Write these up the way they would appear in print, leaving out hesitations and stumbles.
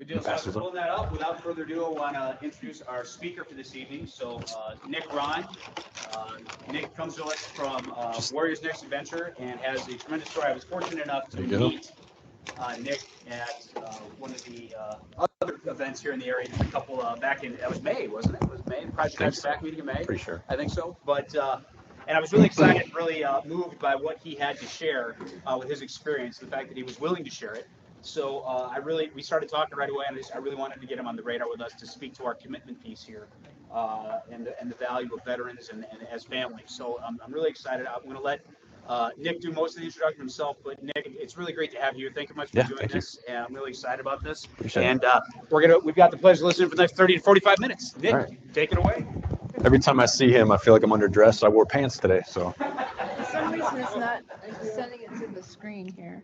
Good deal. So after pulling that up, without further ado, I want to introduce our speaker for this evening. So Nick Rahn. Nick comes to us from Warriors Next Adventure and has a tremendous story. I was fortunate enough to meet Nick at one of the other events here in the area, just a couple back in, that was May, wasn't it? It was May, the Project Back meeting in May? Pretty sure. I think so. But, and I was really excited, really moved by what he had to share with his experience, the fact that he was willing to share it. So we started talking right away, and I really wanted to get him on the radar with us to speak to our commitment piece here and the value of veterans and as families. So I'm really excited. I'm going to let Nick do most of the introduction himself, but Nick, it's really great to have you. Thank you much for doing this, and I'm really excited about this. Appreciate it. We've got the pleasure of listening for the next 30 to 45 minutes. Nick, take it away. Every time I see him, I feel like I'm underdressed. I wore pants today, so. For some reason, it's not sending it to the screen here.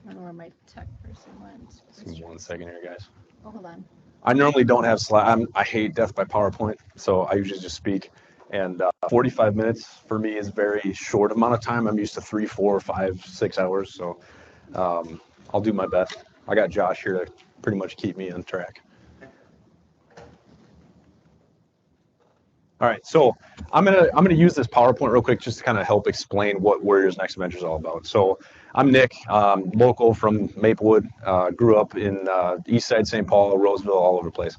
I don't know where my tech person went. Just give me 1 second here, guys. Oh, hold on. I normally don't have slides. I hate death by PowerPoint, so I usually just speak. And 45 minutes for me is very short amount of time. I'm used to 3, 4, 5, 6 hours, so I'll do my best. I got Josh here to pretty much keep me on track. All right, so I'm gonna use this PowerPoint real quick just to kind of help explain what Warriors Next Adventure is all about. So I'm Nick, local from Maplewood, grew up in East Side, St. Paul, Roseville, all over the place.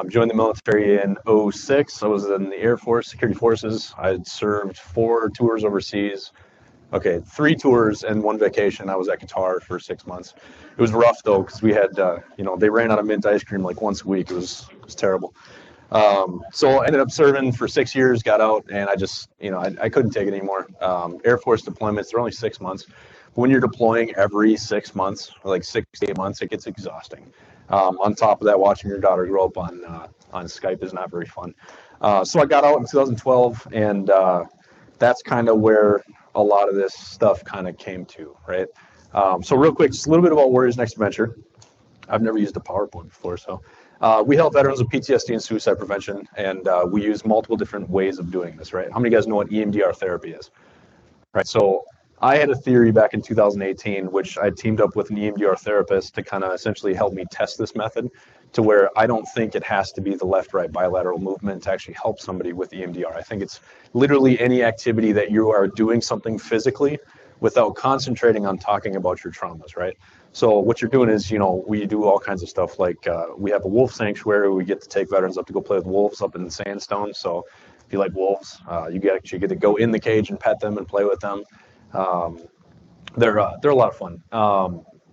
Joined the military in 2006. I was in the Air Force, Security Forces. I had served 4 tours overseas. Okay, 3 tours and 1 vacation. I was at Qatar for 6 months. It was rough though, because we had, they ran out of mint ice cream like once a week. It was terrible. So I ended up serving for 6 years, got out, and I just, I couldn't take it anymore. Air Force deployments, they're only 6 months. But when you're deploying every 6 months, like 6 to 8 months, it gets exhausting. On top of that, watching your daughter grow up on Skype is not very fun. So I got out in 2012, and that's kind of where a lot of this stuff kind of came to, right? So real quick, just a little bit about Warriors Next Adventure. I've never used a PowerPoint before, so we help veterans with PTSD and suicide prevention, and we use multiple different ways of doing this, right? How many of you guys know what EMDR therapy is? Right, so I had a theory back in 2018, which I teamed up with an EMDR therapist to kind of essentially help me test this method to where I don't think it has to be the left-right bilateral movement to actually help somebody with EMDR. I think it's literally any activity that you are doing something physically without concentrating on talking about your traumas, right? So what you're doing is, we do all kinds of stuff like we have a wolf sanctuary. We get to take veterans up to go play with wolves up in the sandstone. So if you like wolves, you actually get to go in the cage and pet them and play with them. They're a lot of fun.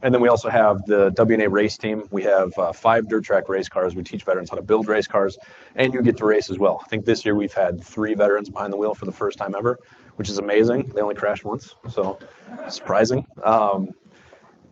And then we also have the WNA race team. We have 5 dirt track race cars. We teach veterans how to build race cars, and you get to race as well. I think this year we've had 3 veterans behind the wheel for the first time ever, which is amazing. They only crashed once, so surprising.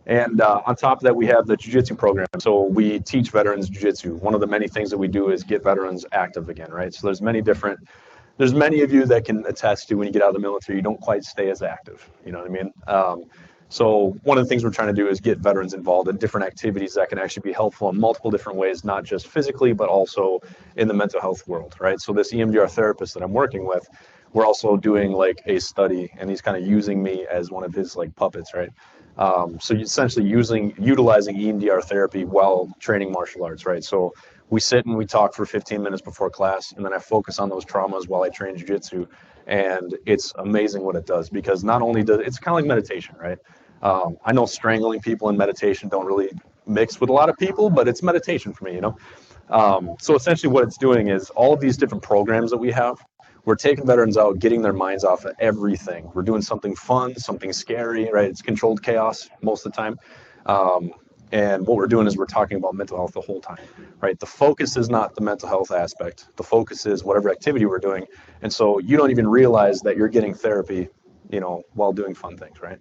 And on top of that, we have the jiu-jitsu program. So we teach veterans jiu-jitsu. One of the many things that we do is get veterans active again, right? So there's many of you that can attest to when you get out of the military, you don't quite stay as active. You know what I mean? So one of the things we're trying to do is get veterans involved in different activities that can actually be helpful in multiple different ways, not just physically, but also in the mental health world, right? So this EMDR therapist that I'm working with, we're also doing like a study, and he's kind of using me as one of his like puppets, right? So you're essentially utilizing EMDR therapy while training martial arts, right? So we sit and we talk for 15 minutes before class, and then I focus on those traumas while I train jiu-jitsu, and it's amazing what it does, because not only does it's kind of like meditation, right? I know strangling people and meditation don't really mix with a lot of people, but it's meditation for me, So essentially what it's doing is all of these different programs that we have, we're taking veterans out, getting their minds off of everything. We're doing something fun, something scary, right? It's controlled chaos most of the time. And what we're doing is we're talking about mental health the whole time, right? The focus is not the mental health aspect. The focus is whatever activity we're doing. And so you don't even realize that you're getting therapy, while doing fun things, right?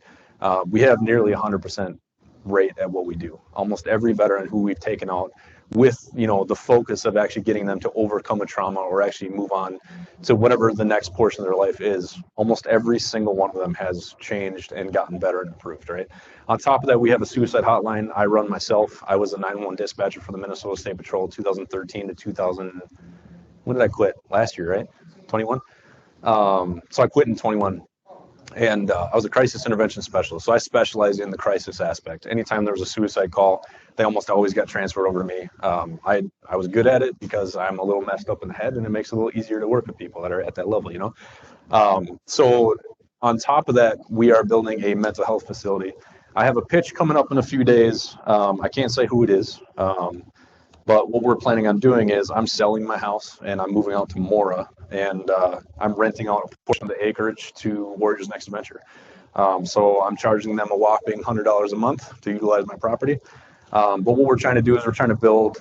We have nearly 100% rate at what we do. Almost every veteran who we've taken out with, the focus of actually getting them to overcome a trauma or actually move on to whatever the next portion of their life is, almost every single one of them has changed and gotten better and improved, right? On top of that, we have a suicide hotline I run myself. I was a 911 dispatcher for the Minnesota State Patrol 2013 to 2000. When did I quit? Last year, right? 21? So I quit in 21. And I was a crisis intervention specialist, so I specialized in the crisis aspect. Anytime there was a suicide call, they almost always got transferred over to me. I was good at it because I'm a little messed up in the head, and it makes it a little easier to work with people that are at that level, you know. So on top of that, we are building a mental health facility. I have a pitch coming up in a few days. I can't say who it is, but what we're planning on doing is I'm selling my house and I'm moving out to Mora, and I'm renting out a portion of the acreage to Warriors Next Adventure. So I'm charging them a whopping $100 a month to utilize my property. But what we're trying to do is we're trying to build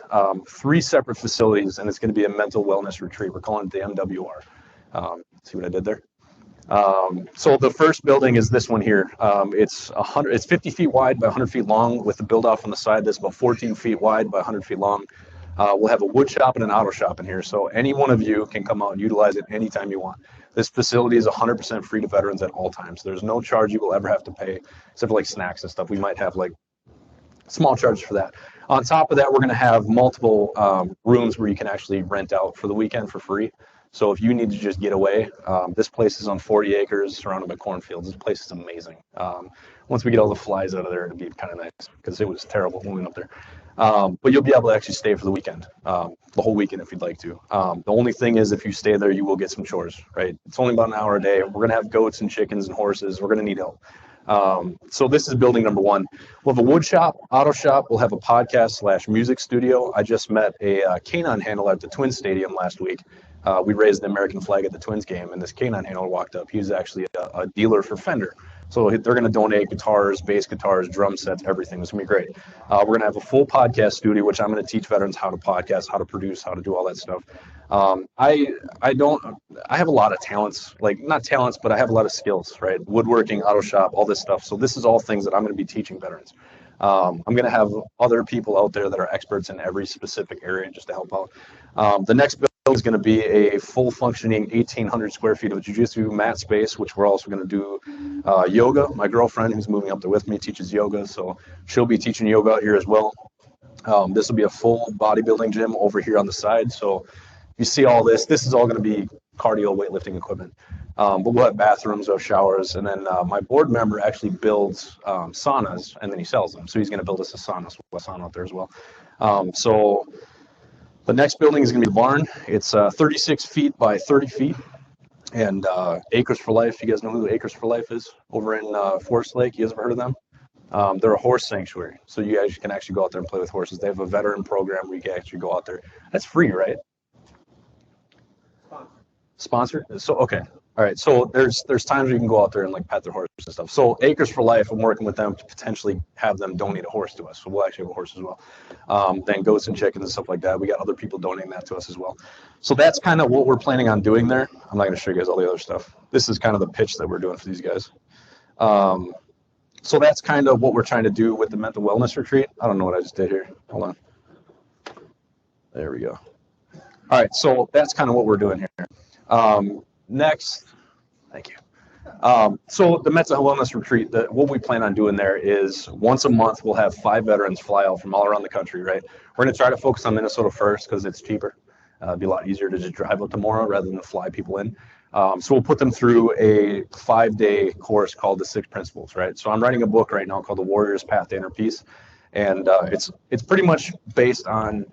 3 separate facilities, and it's going to be a mental wellness retreat. We're calling it the MWR. See what I did there? So the first building is this one here. It's 50 feet wide by 100 feet long with the build off on the side that's about 14 feet wide by 100 feet long. We'll have a wood shop and an auto shop in here, so any one of you can come out and utilize it anytime you want. This facility is 100% free to veterans at all times. There's no charge you will ever have to pay, except for like snacks and stuff. We might have like small charges for that. On top of that, we're going to have multiple rooms where you can actually rent out for the weekend for free. So if you need to just get away, this place is on 40 acres surrounded by cornfields. This place is amazing. Once we get all the flies out of there, it'll be kind of nice because it was terrible when we went up there. But you'll be able to actually stay for the weekend, the whole weekend if you'd like to. The only thing is if you stay there, you will get some chores, right? It's only about an hour a day. We're going to have goats and chickens and horses. We're going to need help. So this is building number 1. We'll have a wood shop, auto shop. We'll have a podcast / music studio. I just met a canine handler at the Twins Stadium last week. We raised the American flag at the Twins game, and this canine handler walked up. He was actually a dealer for Fender. So they're going to donate guitars, bass guitars, drum sets, everything. It's going to be great. We're going to have a full podcast studio, which I'm going to teach veterans how to podcast, how to produce, how to do all that stuff. I have a lot of talents, like not talents, but I have a lot of skills, right? Woodworking, auto shop, all this stuff. So this is all things that I'm going to be teaching veterans. I'm going to have other people out there that are experts in every specific area just to help out. The next building is going to be a full functioning 1,800 square feet of jiu-jitsu mat space, which we're also going to do yoga. My girlfriend, who's moving up there with me, teaches yoga, so she'll be teaching yoga out here as well. This will be a full bodybuilding gym over here on the side. So you see all this. This is all going to be cardio weightlifting equipment. But we'll have bathrooms, we'll have showers, and then my board member actually builds saunas, and then he sells them. So he's going to build us a sauna, so we'll have a sauna out there as well. So the next building is going to be a barn. It's 36 feet by 30 feet, and Acres for Life. You guys know who Acres for Life is over in Forest Lake? You guys ever heard of them? They're a horse sanctuary, so you guys can actually go out there and play with horses. They have a veteran program where you can actually go out there. That's free, right? Sponsored? So okay. All right. So there's times where you can go out there and like pet their horses and stuff. So Acres for Life, I'm working with them to potentially have them donate a horse to us. So we'll actually have a horse as well. Then goats and chickens and stuff like that. We got other people donating that to us as well. So that's kind of what we're planning on doing there. I'm not going to show you guys all the other stuff. This is kind of the pitch that we're doing for these guys. So that's kind of what we're trying to do with the mental wellness retreat. I don't know what I just did here. Hold on. There we go. All right. So that's kind of what we're doing here. Next, thank you. So the mental wellness retreat, what we plan on doing there is once a month, we'll have 5 veterans fly out from all around the country, right? We're going to try to focus on Minnesota first because it's cheaper. It'd be a lot easier to just drive up tomorrow rather than fly people in. So we'll put them through a 5-day course called the 6 Principles, right? So I'm writing a book right now called The Warrior's Path to Inner Peace. And it's pretty much based on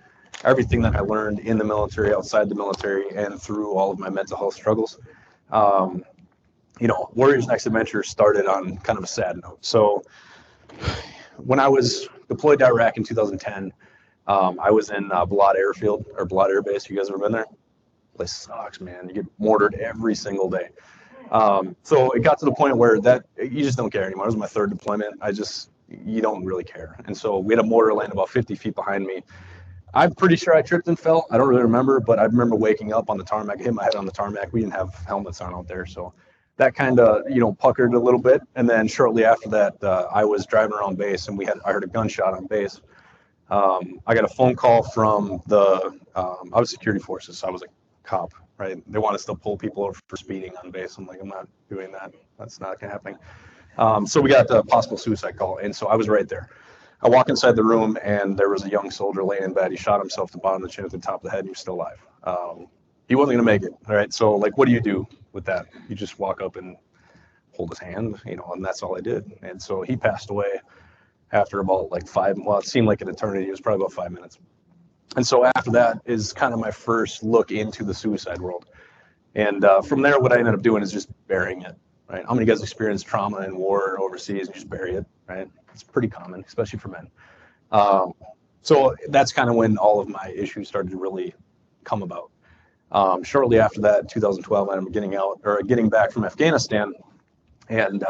everything that I learned in the military, outside the military, and through all of my mental health struggles. Warriors Next Adventure started on kind of a sad note. So when I was deployed to Iraq in 2010, I was in Balad Airfield, or Balad Air Base. You guys ever been there? Place sucks, man. You get mortared every single day. So it got to the point where you just don't care anymore. It was my 3rd deployment. You don't really care. And so we had a mortar land about 50 feet behind me. I'm pretty sure I tripped and fell. I don't really remember, but I remember waking up on the tarmac, hit my head on the tarmac. We didn't have helmets on out there, so that kind of puckered a little bit. And then shortly after that, I was driving around base, and I heard a gunshot on base. I got a phone call from I was security forces, so I was a cop, right? They want us to pull people over for speeding on base. I'm like, I'm not doing that. That's not gonna happen. So we got the possible suicide call, and so I was right there. I walk inside the room, and there was a young soldier laying in bed. He shot himself the bottom of the chin at the top of the head, and he was still alive. He wasn't going to make it, all right? So, what do you do with that? You just walk up and hold his hand, you know, and that's all I did. And so he passed away after about like well, it seemed like an eternity. It was probably about 5 minutes. And so after that is kind of my first look into the suicide world. And from there, what I ended up doing is just burying it, right? How many of you guys experience trauma in war or overseas and just bury it, right? It's pretty common, especially for men. So that's kind of when all of my issues started to really come about. Shortly after that, 2012, I'm getting back from Afghanistan, and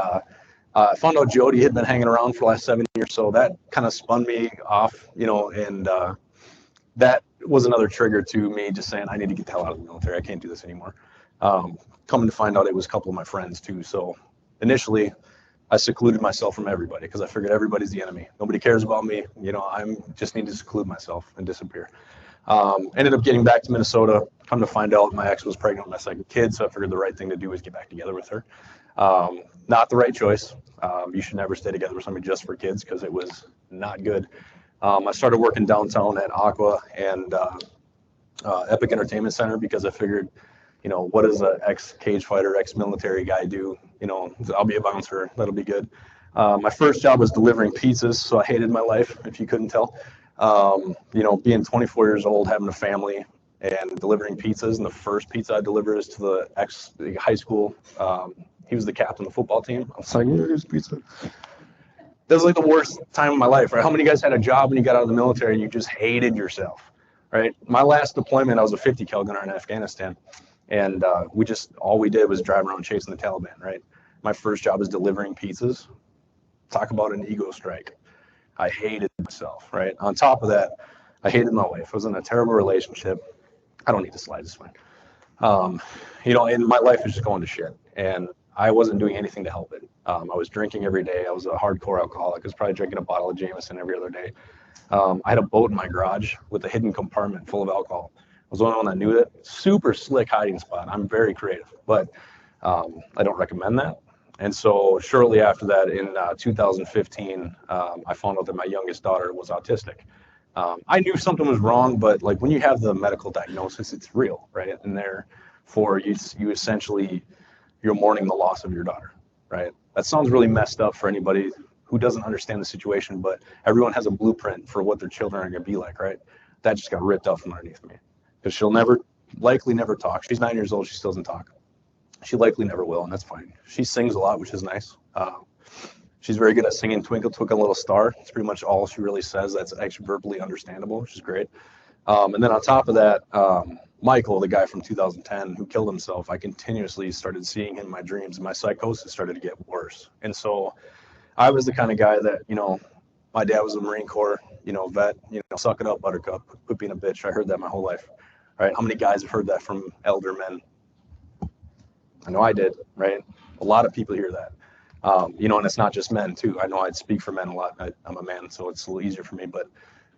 I found out Jody had been hanging around for the last 7 years, so that kind of spun me off, you know, and that was another trigger to me just saying, I need to get the hell out of the military. I can't do this anymore. Coming to find out, it was a couple of my friends too. So initially, I secluded myself from everybody because I figured everybody's the enemy. Nobody cares about me. You know, I just need to seclude myself and disappear. Ended up getting back to Minnesota. Come to find out, my ex was pregnant with my second kid, so I figured the right thing to do was get back together with her. Not the right choice. You should never stay together with somebody just for kids because it was not good. I started working downtown at Aqua and Epic Entertainment Center because I figured, you know, what does an ex-cage fighter, ex-military guy do? You know, I'll be a bouncer. That'll be good. My first job was delivering pizzas, so I hated my life, if you couldn't tell. You know, being 24 years old, having a family, and delivering pizzas. And the first pizza I delivered is to the high school. He was the captain of the football team. I was like, here's pizza. That was like the worst time of my life, right? How many of you guys had a job when you got out of the military and you just hated yourself, right? My last deployment, I was a 50 cal gunner in Afghanistan. And all we did was drive around chasing the Taliban, right? My first job was delivering pizzas. Talk about an ego strike. I hated myself, right? On top of that, I hated my wife. I was in a terrible relationship. I don't need to slide this one. You know, and my life was just going to shit. And I wasn't doing anything to help it. I was drinking every day. I was a hardcore alcoholic. I was probably drinking a bottle of Jameson every other day. I had a boat in my garage with a hidden compartment full of alcohol. I was the only one that knew it. Super slick hiding spot. I'm very creative, but I don't recommend that. And so shortly after that, in 2015, I found out that my youngest daughter was autistic. I knew something was wrong, but like when you have the medical diagnosis, it's real, right? And therefore, you essentially, you're mourning the loss of your daughter, right? That sounds really messed up for anybody who doesn't understand the situation, but everyone has a blueprint for what their children are going to be like, right? That just got ripped out from underneath me. Because she'll likely never talk. She's 9 years old, she still doesn't talk. She likely never will, and that's fine. She sings a lot, which is nice. She's very good at singing Twinkle, Twinkle, Little Star. It's pretty much all she really says that's actually verbally understandable, which is great. And then on top of that, Michael, the guy from 2010 who killed himself, I continuously started seeing him in my dreams, and my psychosis started to get worse. And so I was the kind of guy that, you know, my dad was a Marine Corps, you know, vet, you know, suck it up, buttercup, quit being a bitch. I heard that my whole life, right? How many guys have heard that from elder men? I know I did, right? A lot of people hear that. You know, and it's not just men too. I know I'd speak for men a lot. I'm a man, so it's a little easier for me, but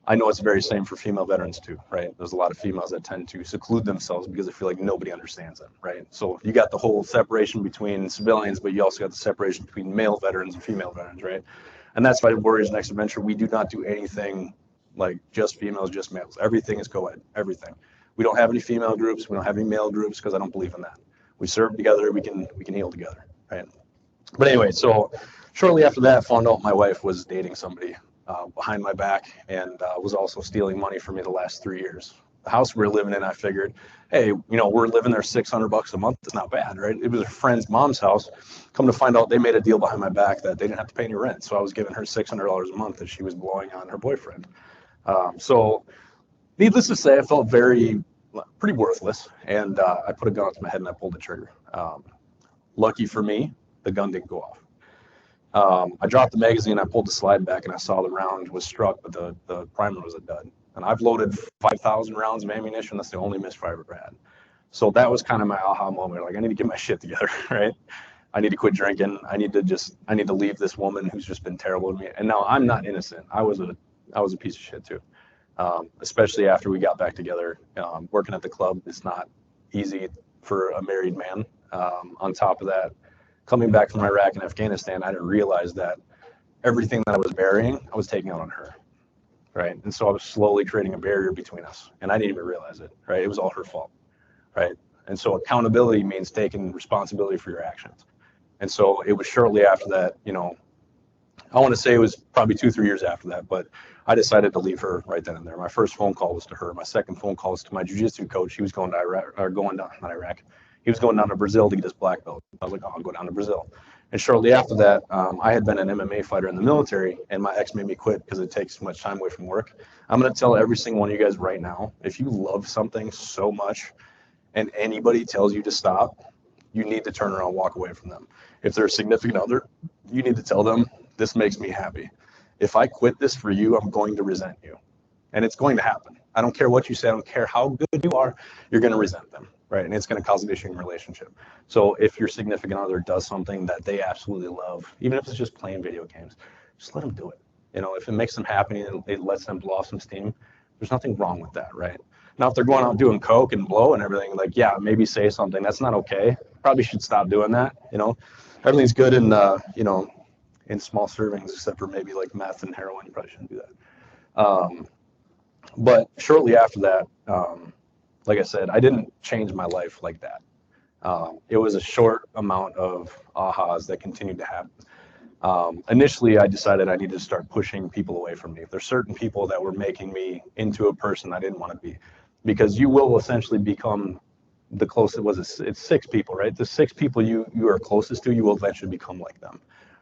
I know it's the very same for female veterans too, right? There's a lot of females that tend to seclude themselves because they feel like nobody understands them, right? So you got the whole separation between civilians, but you also got the separation between male veterans and female veterans, right? And that's why Warriors Next Adventure, we do not do anything like just females, just males. Everything is co-ed, everything. We don't have any female groups. We don't have any male groups because I don't believe in that. We serve together, we can heal together, right? But anyway, so shortly after that, I found out my wife was dating somebody behind my back and was also stealing money from me the last 3 years. The house we were living in, I figured, hey, you know, we're living there $600 a month. It's not bad, right? It was a friend's mom's house. Come to find out, they made a deal behind my back that they didn't have to pay any rent. So I was giving her $600 a month that she was blowing on her boyfriend. So needless to say, I felt pretty worthless. And I put a gun to my head and I pulled the trigger. Lucky for me, the gun didn't go off. I dropped the magazine, I pulled the slide back, and I saw the round was struck, but the primer was a dud. And I've loaded 5,000 rounds of ammunition. That's the only misfire I've ever had. So that was kind of my aha moment. Like, I need to get my shit together, right? I need to quit drinking. I need to leave this woman who's just been terrible to me. And now I'm not innocent. I was a piece of shit too. Especially after we got back together. Working at the club is not easy for a married man. On top of that, coming back from Iraq and Afghanistan, I didn't realize that everything that I was burying, I was taking out on her, right? And so I was slowly creating a barrier between us, and I didn't even realize it, right? It was all her fault, right? And so accountability means taking responsibility for your actions. And so it was shortly after that, I want to say it was probably 2-3 years after that, but I decided to leave her right then and there. My first phone call was to her. My second phone call was to my jiu-jitsu coach. He was going to Iraq, or going down, not Iraq. He was going down to Brazil to get his black belt. I was like, oh, I'll go down to Brazil. And shortly after that, I had been an MMA fighter in the military, and my ex made me quit because it takes too much time away from work. I'm going to tell every single one of you guys right now, if you love something so much and anybody tells you to stop, you need to turn around and walk away from them. If they're a significant other, you need to tell them, this makes me happy. If I quit this for you, I'm going to resent you. And it's going to happen. I don't care what you say. I don't care how good you are. You're going to resent them, right? And it's going to cause an issue in your relationship. So if your significant other does something that they absolutely love, even if it's just playing video games, just let them do it. If it makes them happy and it lets them blow off some steam, there's nothing wrong with that, right? Now, if they're going out doing coke and blow and everything, like, yeah, maybe say something. That's not okay. Probably should stop doing that. Everything's good in, in small servings, except for maybe like meth and heroin. You probably shouldn't do that. But shortly after that, like I said, I didn't change my life like that. It was a short amount of ahas that continued to happen. Initially, I decided I needed to start pushing people away from me. There's certain people that were making me into a person I didn't want to be, because you will essentially become the closest. It's 6 people, right? The 6 people you are closest to, you will eventually become like them,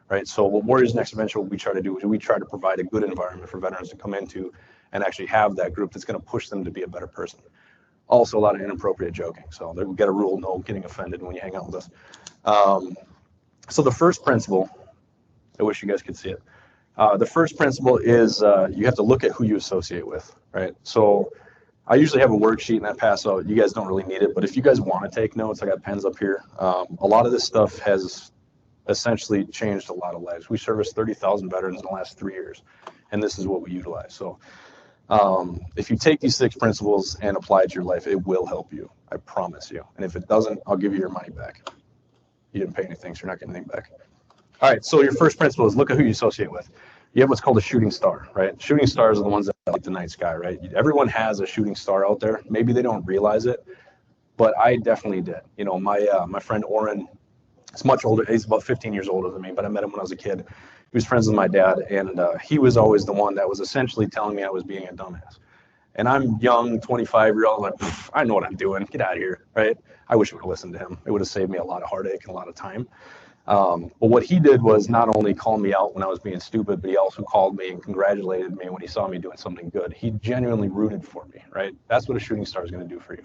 right? So what Warriors Next Adventure, what we try to do is we try to provide a good environment for veterans to come into and actually have that group that's going to push them to be a better person. Also, a lot of inappropriate joking. So we got a rule, no getting offended when you hang out with us. So the first principle, I wish you guys could see it. The first principle is you have to look at who you associate with, right? So I usually have a worksheet and I pass out. You guys don't really need it, but if you guys want to take notes, I got pens up here. A lot of this stuff has essentially changed a lot of lives. We serviced 30,000 veterans in the last 3 years, and this is what we utilize. So if you take these 6 principles and apply it to your life, it will help you. I promise you. And if it doesn't, I'll give you your money back. You didn't pay anything, so you're not getting anything back. All right, so your first principle is look at who you associate with. You have what's called a shooting star, right? Shooting stars are the ones that like the night sky, right? Everyone has a shooting star out there. Maybe they don't realize it, but I definitely did. My friend Oren, he's much older. He's about 15 years older than me, but I met him when I was a kid. He was friends with my dad, and he was always the one that was essentially telling me I was being a dumbass. And I'm young, 25-year-old, like, I know what I'm doing. Get out of here, right? I wish I would have listened to him. It would have saved me a lot of heartache and a lot of time. But what he did was not only call me out when I was being stupid, but he also called me and congratulated me when he saw me doing something good. He genuinely rooted for me, right? That's what a shooting star is going to do for you.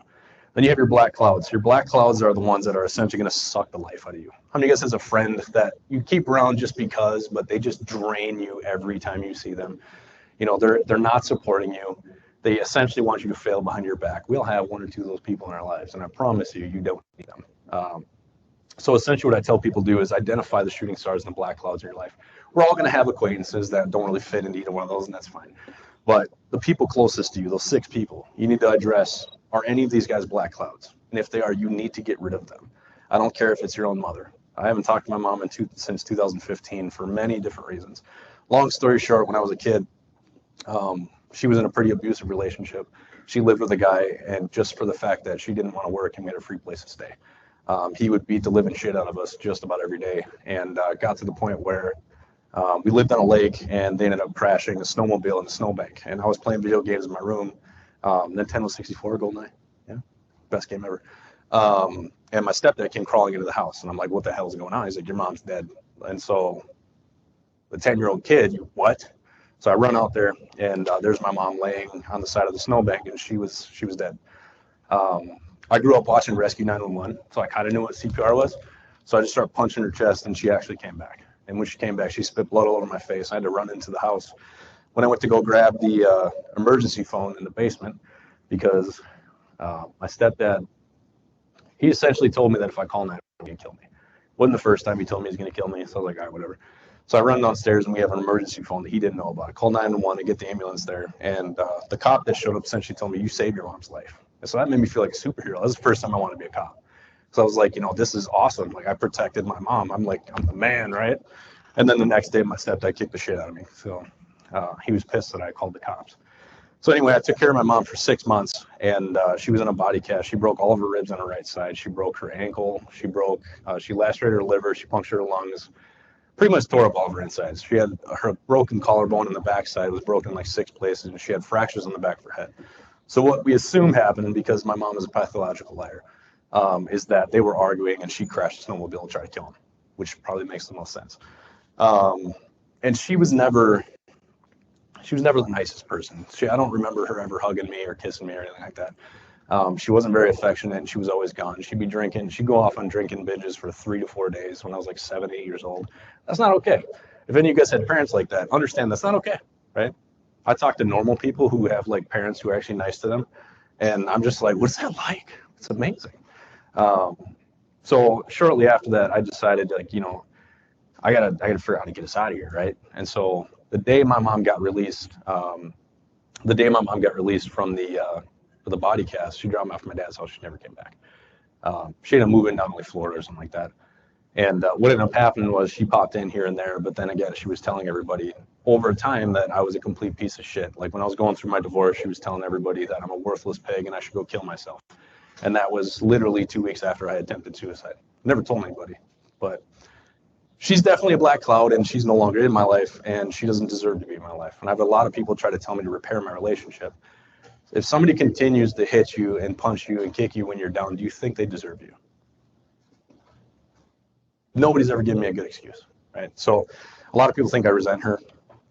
Then you have your black clouds. Your black clouds are the ones that are essentially going to suck the life out of you. How many of you guys has a friend that you keep around just because, but they just drain you every time you see them? They're not supporting you. They essentially want you to fail behind your back. We all have 1 or 2 of those people in our lives, and I promise you, you don't need them. So essentially what I tell people to do is identify the shooting stars and the black clouds in your life. We're all going to have acquaintances that don't really fit into either one of those, and that's fine. But the people closest to you, those 6 people, you need to address, are any of these guys black clouds? And if they are, you need to get rid of them. I don't care if it's your own mother. I haven't talked to my mom since 2015 for many different reasons. Long story short, when I was a kid, she was in a pretty abusive relationship. She lived with a guy, and just for the fact that she didn't want to work and we had a free place to stay. He would beat the living shit out of us just about every day, and got to the point where we lived on a lake, and they ended up crashing a snowmobile in the snowbank. And I was playing video games in my room, Nintendo 64, GoldenEye, yeah, best game ever. And my stepdad came crawling into the house, and I'm like, "What the hell is going on?" He's like, "Your mom's dead." And so, the 10-year-old kid, what? So I run out there, and there's my mom laying on the side of the snowbank, and she was dead. I grew up watching Rescue 911, so I kind of knew what CPR was. So I just started punching her chest, and she actually came back. And when she came back, she spit blood all over my face. I had to run into the house. When I went to go grab the emergency phone in the basement, because my stepdad, he essentially told me that if I call 911, he's going to kill me. Wasn't the first time he told me he's going to kill me, so I was like, all right, whatever. So I run downstairs, and we have an emergency phone that he didn't know about. I called 911 to get the ambulance there, and the cop that showed up essentially told me, "You saved your mom's life." And so that made me feel like a superhero. That was the first time I wanted to be a cop. So I was like, this is awesome. Like, I protected my mom. I'm the man, right? And then the next day, my stepdad kicked the shit out of me. So he was pissed that I called the cops. So anyway, I took care of my mom for 6 months, and she was in a body cast. She broke all of her ribs on her right side. She broke her ankle. She lacerated her liver. She punctured her lungs. Pretty much tore up all of her insides. She had her broken collarbone in the backside was broken in like 6 places, and she had fractures on the back of her head. So what we assume happened, because my mom is a pathological liar, is that they were arguing and she crashed a snowmobile and tried to kill him, which probably makes the most sense. And she was never the nicest person. I don't remember her ever hugging me or kissing me or anything like that. She wasn't very affectionate, and she was always gone. She'd be drinking. She'd go off on drinking binges for 3 to 4 days when I was like 7, 8 years old. That's not okay. If any of you guys had parents like that, understand that's not okay, right? I talk to normal people who have like parents who are actually nice to them, and I'm just like, what's that like? It's amazing. So shortly after that, I decided, like, I gotta figure out how to get us out of here, right? And so the day my mom got released from the body cast, she dropped me off at my dad's house. She never came back. She ended up moving down to like Florida or something like that. And what ended up happening was she popped in here and there, but then again, she was telling everybody over time that I was a complete piece of shit. Like when I was going through my divorce, she was telling everybody that I'm a worthless pig and I should go kill myself. And that was literally 2 weeks after I attempted suicide. Never told anybody, but she's definitely a black cloud, and she's no longer in my life, and she doesn't deserve to be in my life. And I have a lot of people try to tell me to repair my relationship. If somebody continues to hit you and punch you and kick you when you're down, do you think they deserve you? Nobody's ever given me a good excuse, right? So a lot of people think I resent her.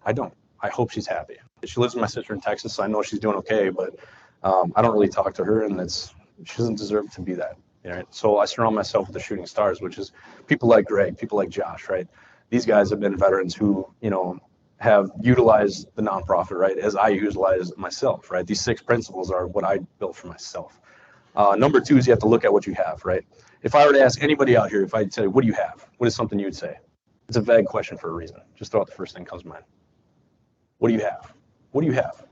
I don't. I hope she's happy. She lives with my sister in Texas, so I know she's doing okay, but I don't really talk to her, and she doesn't deserve to be that. Right? So I surround myself with the shooting stars, which is people like Greg, people like Josh, right? These guys have been veterans who, have utilized the nonprofit, right, as I utilize myself, right? These 6 principles are what I built for myself. Number 2 is you have to look at what you have, right? If I were to ask anybody out here, if I'd say, what do you have? What is something you would say? It's a vague question for a reason. Just throw out the first thing that comes to mind. What do you have? What do you have?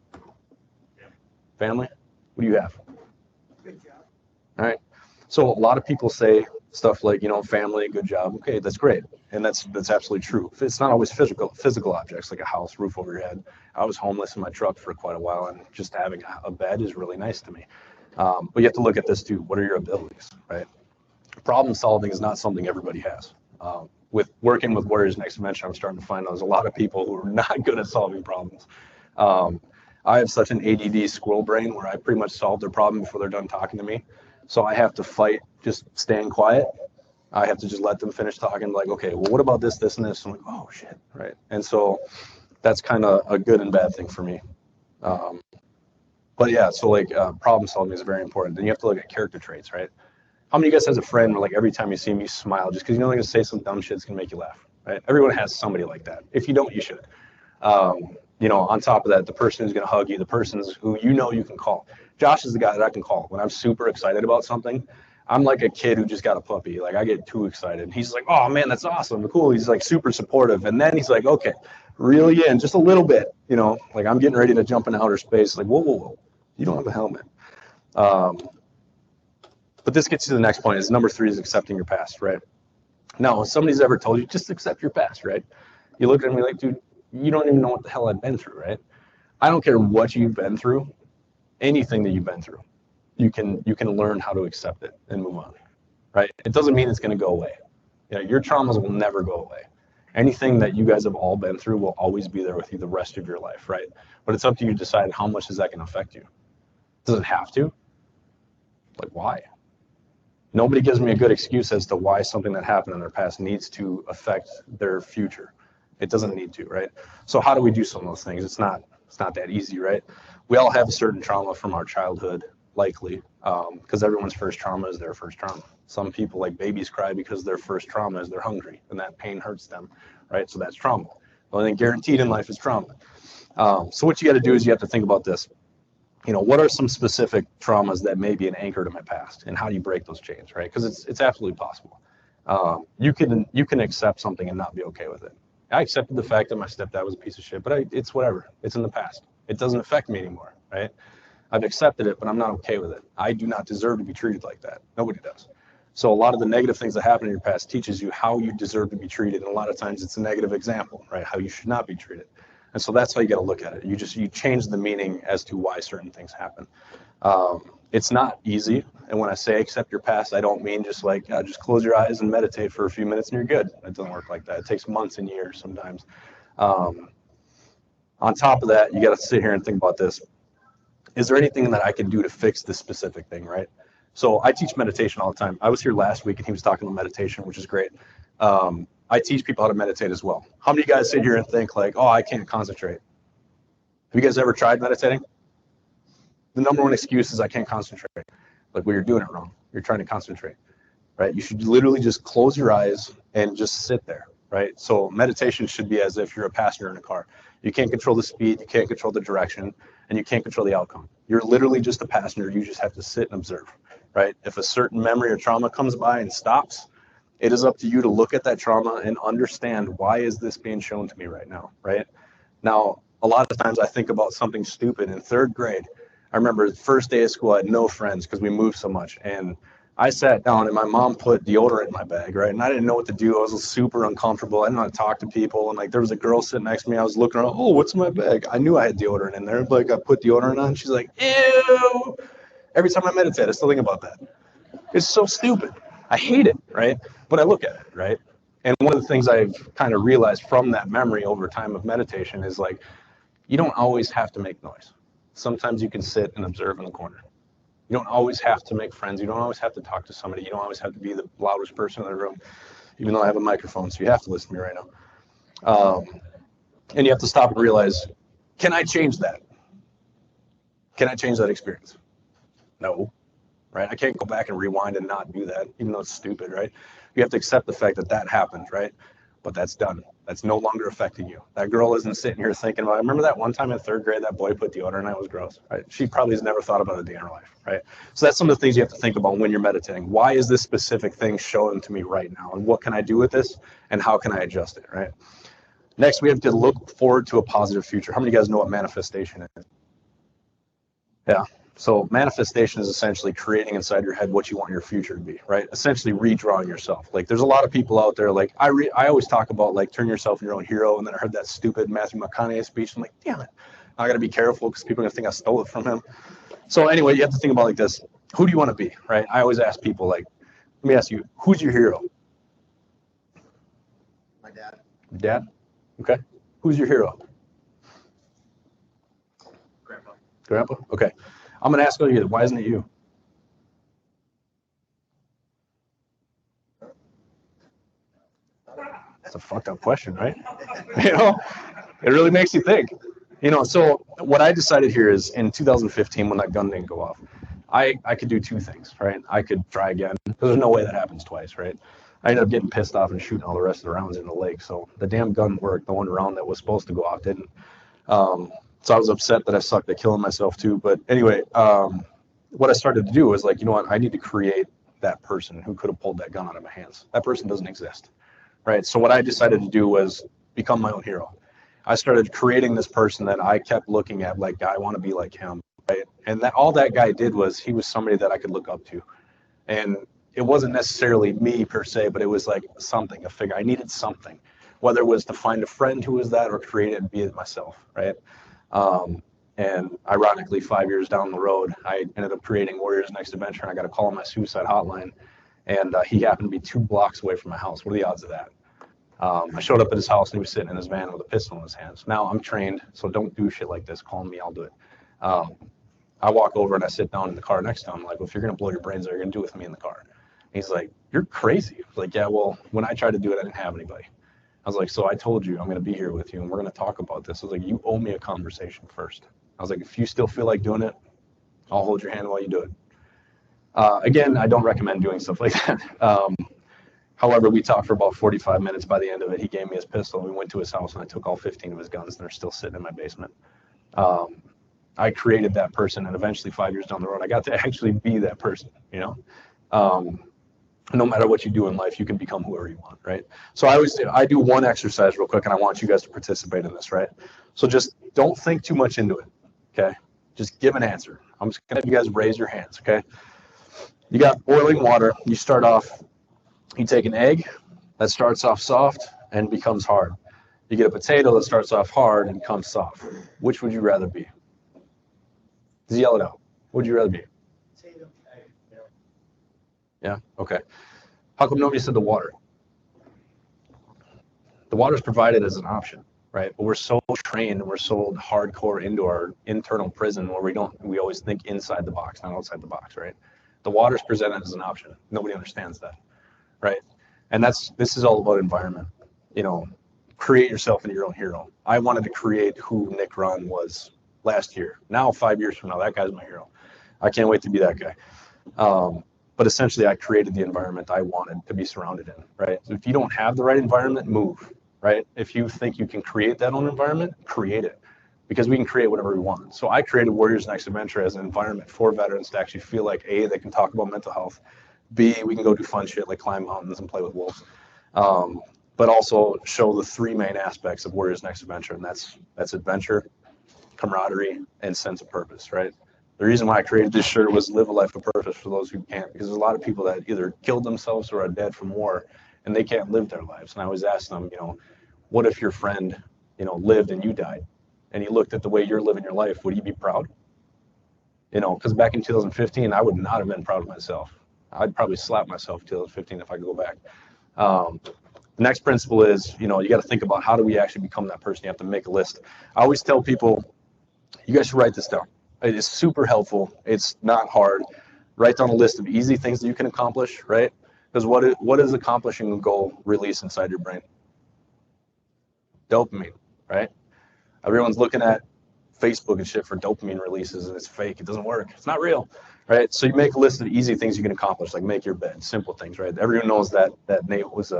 Family? What do you have? Good job. All right. So a lot of people say stuff like, family, good job. Okay, that's great. And that's absolutely true. It's not always physical objects like a house, roof over your head. I was homeless in my truck for quite a while, and just having a bed is really nice to me. But you have to look at this too. What are your abilities, right? Problem solving is not something everybody has. With working with Warriors Next Dimension, I'm starting to find there's a lot of people who are not good at solving problems. I have such an ADD squirrel brain where I pretty much solve their problem before they're done talking to me. So I have to fight, just staying quiet. I have to just let them finish talking, like, okay, well, what about this, this, and this? I'm like, oh, shit, right? And so that's kind of a good and bad thing for me. But yeah, so like problem solving is very important. Then you have to look at character traits, right? How many of you guys has a friend where like every time you see him, you smile just because they're going to say some dumb shit that's going to make you laugh, right? Everyone has somebody like that. If you don't, you should. On top of that, the person who's going to hug you, the person who you can call. Josh is the guy that I can call when I'm super excited about something. I'm like a kid who just got a puppy. Like I get too excited. He's like, oh man, that's awesome, cool. He's like super supportive. And then he's like, okay, reel you in just a little bit, like I'm getting ready to jump in outer space. Like, whoa, you don't have a helmet. But this gets you to the next point is number 3 is accepting your past, right? Now, if somebody's ever told you, just accept your past, right? You look at me like, dude, you don't even know what the hell I've been through, right? I don't care what you've been through, anything that you've been through, you can learn how to accept it and move on, right? It doesn't mean it's going to go away. Your traumas will never go away. Anything that you guys have all been through will always be there with you the rest of your life, right? But it's up to you to decide how much is that going to affect you. Does it have to? Like, why? Nobody gives me a good excuse as to why something that happened in their past needs to affect their future. It doesn't need to, right? So how do we do some of those things? It's not that easy, right? We all have a certain trauma from our childhood, likely, because everyone's first trauma is their first trauma. Some people, like babies, cry because their first trauma is they're hungry, and that pain hurts them, right? So that's trauma. The only thing guaranteed in life is trauma. So what you got to do is you have to think about this. What are some specific traumas that may be an anchor to my past, and how do you break those chains, right? Because it's absolutely possible. You can accept something and not be okay with it. I accepted the fact that my stepdad was a piece of shit, but it's whatever. It's in the past. It doesn't affect me anymore, right? I've accepted it, but I'm not okay with it. I do not deserve to be treated like that. Nobody does. So a lot of the negative things that happen in your past teaches you how you deserve to be treated, and a lot of times it's a negative example, right? How you should not be treated. And so that's how you got to look at it. You change the meaning as to why certain things happen. It's not easy. And when I say accept your past, I don't mean just like, just close your eyes and meditate for a few minutes and you're good. It doesn't work like that. It takes months and years sometimes. On top of that, you got to sit here and think about this. Is there anything that I can do to fix this specific thing, right? So I teach meditation all the time. I was here last week and he was talking about meditation, which is great. I teach people how to meditate as well. How many of you guys sit here and think like, oh, I can't concentrate? Have you guys ever tried meditating? The number one excuse is I can't concentrate. Like, well, you're doing it wrong. You're trying to concentrate, right? You should literally just close your eyes and just sit there, right? So meditation should be as if you're a passenger in a car. You can't control the speed, you can't control the direction, and you can't control the outcome. You're literally just a passenger. You just have to sit and observe, right? If a certain memory or trauma comes by and stops, it is up to you to look at that trauma and understand, why is this being shown to me right now, right? Now, a lot of times I think about something stupid in 3rd grade. I remember the first day of school, I had no friends because we moved so much. And I sat down and my mom put deodorant in my bag, right? And I didn't know what to do. I was super uncomfortable. I didn't know how to talk to people. And like, there was a girl sitting next to me. I was looking around, oh, what's in my bag? I knew I had deodorant in there. Like, I put deodorant on. She's like, ew. Every time I meditate, I still think about that. It's so stupid. I hate it, right? But I look at it, right? And one of the things I've kind of realized from that memory over time of meditation is like, you don't always have to make noise. Sometimes you can sit and observe in the corner. You don't always have to make friends. You don't always have to talk to somebody. You don't always have to be the loudest person in the room, even though I have a microphone, so you have to listen to me right now. And you have to stop and realize, can I change that? Can I change that experience? No, right? I can't go back and rewind and not do that, even though it's stupid, right? You have to accept the fact that that happened, right? But that's done. That's no longer affecting you. That girl isn't sitting here thinking about, I remember that one time in 3rd grade, that boy put deodorant on, it was gross, right? She probably has never thought about it a day in her life, right? So that's some of the things you have to think about when you're meditating. Why is this specific thing showing to me right now? And what can I do with this? And how can I adjust it, right? Next, we have to look forward to a positive future. How many of you guys know what manifestation is? Yeah. So manifestation is essentially creating inside your head what you want your future to be, right? Essentially redrawing yourself. Like, there's a lot of people out there, like I always talk about like turn yourself into your own hero, and then I heard that stupid Matthew McConaughey speech. I'm like, damn it, I got to be careful because people are gonna think I stole it from him. So anyway, you have to think about like this: who do you want to be, right? I always ask people, like, let me ask you, who's your hero? My dad. Dad? Okay. Who's your hero? Grandpa. Grandpa? Okay. I'm going to ask you, why isn't it you? That's a fucked up question, right? You know, it really makes you think. You know, so what I decided here is in 2015, when that gun didn't go off, I could do 2 things, right? I could try again, because there's no way that happens twice, right? I ended up getting pissed off and shooting all the rest of the rounds in the lake. So the damn gun worked. The one round that was supposed to go off didn't. So I was upset that I sucked at killing myself too. But anyway, what I started to do was like, you know what? I need to create that person who could have pulled that gun out of my hands. That person doesn't exist, right? So what I decided to do was become my own hero. I started creating this person that I kept looking at like, I want to be like him, right? And that all that guy did was he was somebody that I could look up to. And it wasn't necessarily me per se, but it was like something, a figure. I needed something, whether it was to find a friend who was that or create it and be it myself, right? And ironically, 5 years down the road, I ended up creating Warriors Next Adventure, and I got a call on my suicide hotline, and he happened to be 2 blocks away from my house. What are the odds of that? I showed up at his house, and he was sitting in his van with a pistol in his hands. Now, I'm trained, so don't do shit like this. Call me, I'll do it. I walk over, and I sit down in the car next to him. I'm like, well, if you're going to blow your brains out, you're going to do it with me in the car. And he's like, you're crazy. I was like, yeah, well, when I tried to do it, I didn't have anybody. I was like, so I told you I'm going to be here with you, and we're going to talk about this. I was like, you owe me a conversation first. I was like, if you still feel like doing it, I'll hold your hand while you do it. Again, I don't recommend doing stuff like that. However, we talked for about 45 minutes. By the end of it, he gave me his pistol. We went to his house, and I took all 15 of his guns, and they're still sitting in my basement. I created that person, and eventually 5 years down the road, I got to actually be that person, you know? No matter what you do in life, you can become whoever you want, right? So I always say, I do one exercise real quick, and I want you guys to participate in this, right? So just don't think too much into it, okay? Just give an answer. I'm just gonna have you guys raise your hands, okay? You got boiling water. You start off, you take an egg that starts off soft and becomes hard. You get a potato that starts off hard and comes soft. Which would you rather be? Just yell it out. What would you rather be? Potato. Yeah, okay. How come nobody said the water? The water is provided as an option, right? But we're so trained, we're so hardcore into our internal prison where we always think inside the box, not outside the box, right? The water is presented as an option. Nobody understands that, right? And this is all about environment. You know, create yourself into your own hero. I wanted to create who Nick Rahn was last year. Now, 5 years from now, that guy's my hero. I can't wait to be that guy. But essentially, I created the environment I wanted to be surrounded in, right? So if you don't have the right environment, move, right? If you think you can create that own environment, create it, because we can create whatever we want. So I created Warriors Next Adventure as an environment for veterans to actually feel like, A, they can talk about mental health, B, we can go do fun shit like climb mountains and play with wolves, but also show the three main aspects of Warriors Next Adventure, and that's adventure, camaraderie, and sense of purpose, right? The reason why I created this shirt was live a life of purpose for those who can't, because there's a lot of people that either killed themselves or are dead from war, and they can't live their lives. And I always ask them, what if your friend, lived and you died, and you looked at the way you're living your life, would you be proud? Because back in 2015, I would not have been proud of myself. I'd probably slap myself in 2015 if I could go back. The next principle is, you got to think about how do we actually become that person. You have to make a list. I always tell people, you guys should write this down. It is super helpful. It's not hard. Write down a list of easy things that you can accomplish, right? Because what is accomplishing a goal release inside your brain? Dopamine, right? Everyone's looking at Facebook and shit for dopamine releases, and it's fake. It doesn't work. It's not real, right? So you make a list of easy things you can accomplish, like make your bed, simple things, right? Everyone knows that Nate was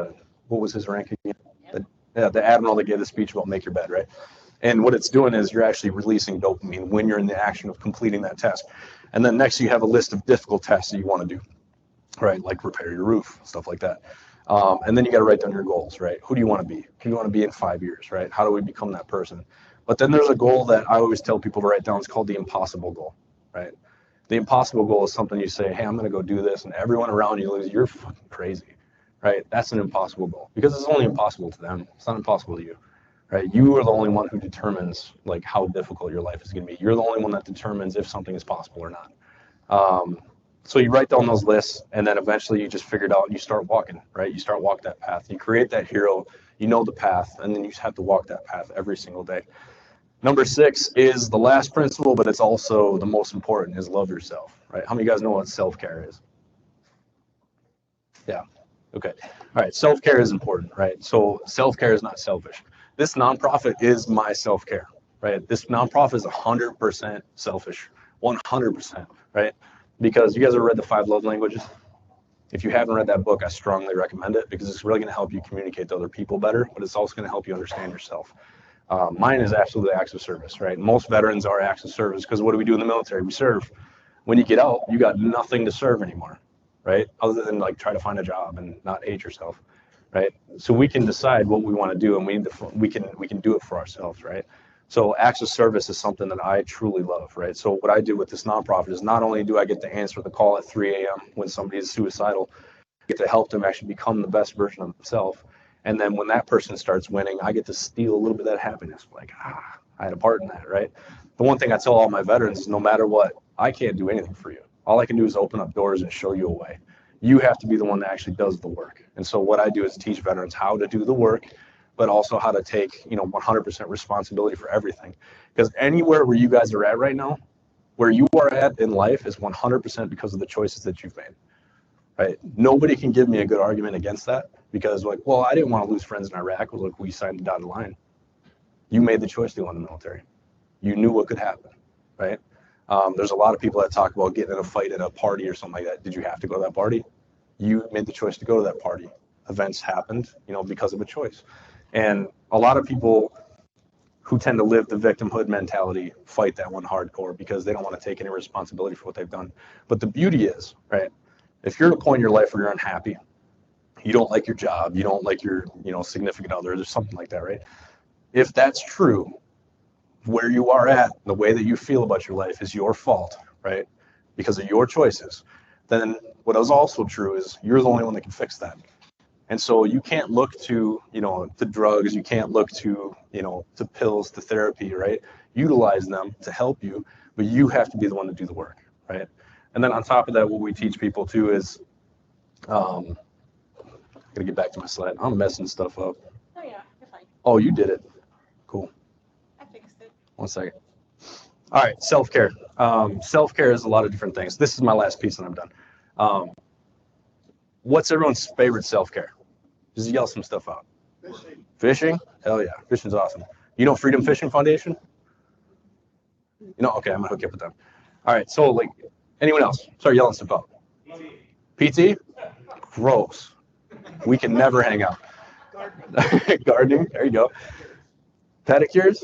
what was his rank again? The admiral that gave the speech about make your bed, right? And what it's doing is you're actually releasing dopamine when you're in the action of completing that task. And then next you have a list of difficult tasks that you want to do, right? Like repair your roof, stuff like that. And then you got to write down your goals, right? Who do you want to be? Who do you want to be in 5 years, right? How do we become that person? But then there's a goal that I always tell people to write down. It's called the impossible goal, right? The impossible goal is something you say, hey, I'm going to go do this. And everyone around you is, you're fucking crazy, right? That's an impossible goal because it's only impossible to them. It's not impossible to you. Right, you are the only one who determines like how difficult your life is going to be. You're the only one that determines if something is possible or not. So you write down those lists, and then eventually you just figure it out and you start walking. Right, you start walking that path. You create that hero. You know the path, and then you just have to walk that path every single day. Number 6 is the last principle, but it's also the most important. Is love yourself. Right? How many of you guys know what self-care is? Yeah. Okay. All right. Self-care is important. Right. So self-care is not selfish. This nonprofit is my self-care, right? This nonprofit is 100% selfish, 100%, right? Because you guys have read the 5 Love Languages. If you haven't read that book, I strongly recommend it because it's really going to help you communicate to other people better, but it's also going to help you understand yourself. Mine is absolutely acts of service, right? Most veterans are acts of service because what do we do in the military? We serve. When you get out, you got nothing to serve anymore, right? Other than like try to find a job and not hate yourself. Right, so we can decide what we want to do, and we can do it for ourselves, right? So acts of service is something that I truly love, right? So what I do with this nonprofit is not only do I get to answer the call at 3 a.m. when somebody is suicidal, I get to help them actually become the best version of themselves, and then when that person starts winning, I get to steal a little bit of that happiness, like I had a part in that, right? The one thing I tell all my veterans is no matter what, I can't do anything for you. All I can do is open up doors and show you a way. You have to be the one that actually does the work. And so what I do is teach veterans how to do the work, but also how to take 100% responsibility for everything. Because anywhere where you guys are at right now, where you are at in life is 100% because of the choices that you've made. Right? Nobody can give me a good argument against that because like, well, I didn't want to lose friends in Iraq. Well, look, we signed the dotted line. You made the choice to go in the military. You knew what could happen, right? There's a lot of people that talk about getting in a fight at a party or something like that. Did you have to go to that party? You made the choice to go to that party. Events happened, because of a choice. And a lot of people who tend to live the victimhood mentality fight that one hardcore because they don't want to take any responsibility for what they've done. But the beauty is, right, if you're at a point in your life where you're unhappy, you don't like your job, you don't like your, significant other, or something like that, right? If that's true, where you are at, the way that you feel about your life is your fault, right? Because of your choices. Then what is also true is you're the only one that can fix that. And so you can't look to, to drugs, you can't look to, to pills, to therapy, right? Utilize them to help you, but you have to be the one to do the work, right? And then on top of that, what we teach people too is, gotta get back to my slide. I'm messing stuff up. Oh yeah, you're fine. Oh, you did it. Cool. I fixed it. 1 second. All right, self-care. Self-care is a lot of different things. This is my last piece and I'm done. What's everyone's favorite self-care? Just yell some stuff out. Fishing. Fishing? Hell yeah, fishing's awesome. You know Freedom Fishing Foundation? Okay, I'm gonna hook you up with them. All right, so like, anyone else? Start yelling stuff out. PT? Gross. We can never hang out. Gardening, there you go. Pedicures?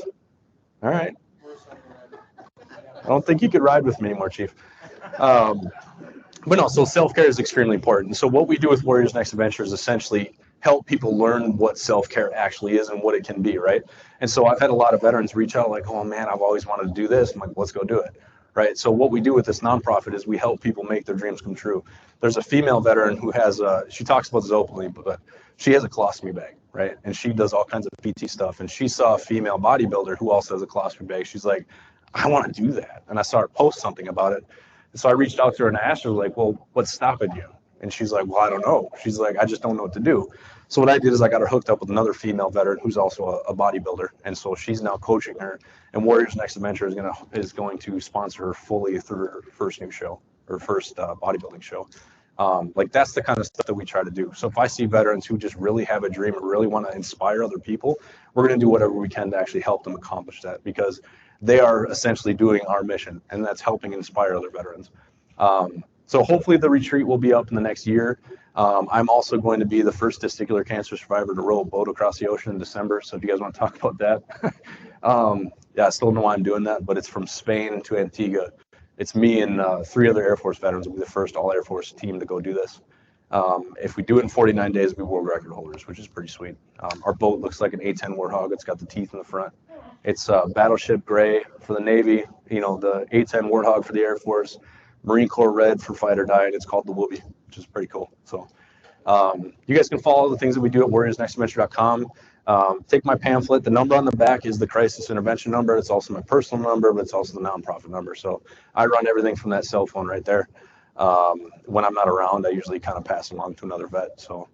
All right. I don't think you could ride with me anymore, Chief. But no, so self-care is extremely important. So what we do with Warriors Next Adventure is essentially help people learn what self-care actually is and what it can be, right? And so I've had a lot of veterans reach out like, oh man, I've always wanted to do this. I'm like, let's go do it, right? So what we do with this nonprofit is we help people make their dreams come true. There's a female veteran who has, she talks about this openly, but she has a colostomy bag, right? And she does all kinds of PT stuff. And she saw a female bodybuilder who also has a colostomy bag. She's like, I want to do that. And I saw her post something about it. And so I reached out to her and I asked her, like, well, what's stopping you? And she's like, well, I don't know. She's like, I just don't know what to do. So what I did is I got her hooked up with another female veteran who's also a bodybuilder. And so she's now coaching her. And Warriors Next Adventure is going to sponsor her fully through her first new show, her first bodybuilding show. Like that's the kind of stuff that we try to do. So if I see veterans who just really have a dream and really want to inspire other people, we're going to do whatever we can to actually help them accomplish that, because they are essentially doing our mission, and that's helping inspire other veterans. So hopefully the retreat will be up in the next year. I'm also going to be the first testicular cancer survivor to row a boat across the ocean in December. So if you guys want to talk about that, yeah, I still don't know why I'm doing that, but it's from Spain to Antigua. It's me and 3 other Air Force veterans will be the first all Air Force team to go do this. If we do it in 49 days, we'll be world record holders, which is pretty sweet. Our boat looks like an A-10 Warthog. It's got the teeth in the front. It's battleship gray for the Navy, the A-10 Warthog for the Air Force, Marine Corps red for fight or die, and it's called the Whoopie, which is pretty cool. So you guys can follow the things that we do at warriorsnextadventure.com. Take my pamphlet. The number on the back is the crisis intervention number. It's also my personal number, but it's also the nonprofit number. So I run everything from that cell phone right there. When I'm not around, I usually kind of pass along to another vet. So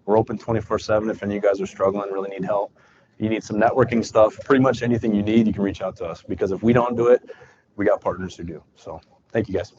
we're open 24/7. If any of you guys are struggling, really need help, you need some networking stuff, pretty much anything you need, you can reach out to us, because if we don't do it, we got partners who do. So thank you guys.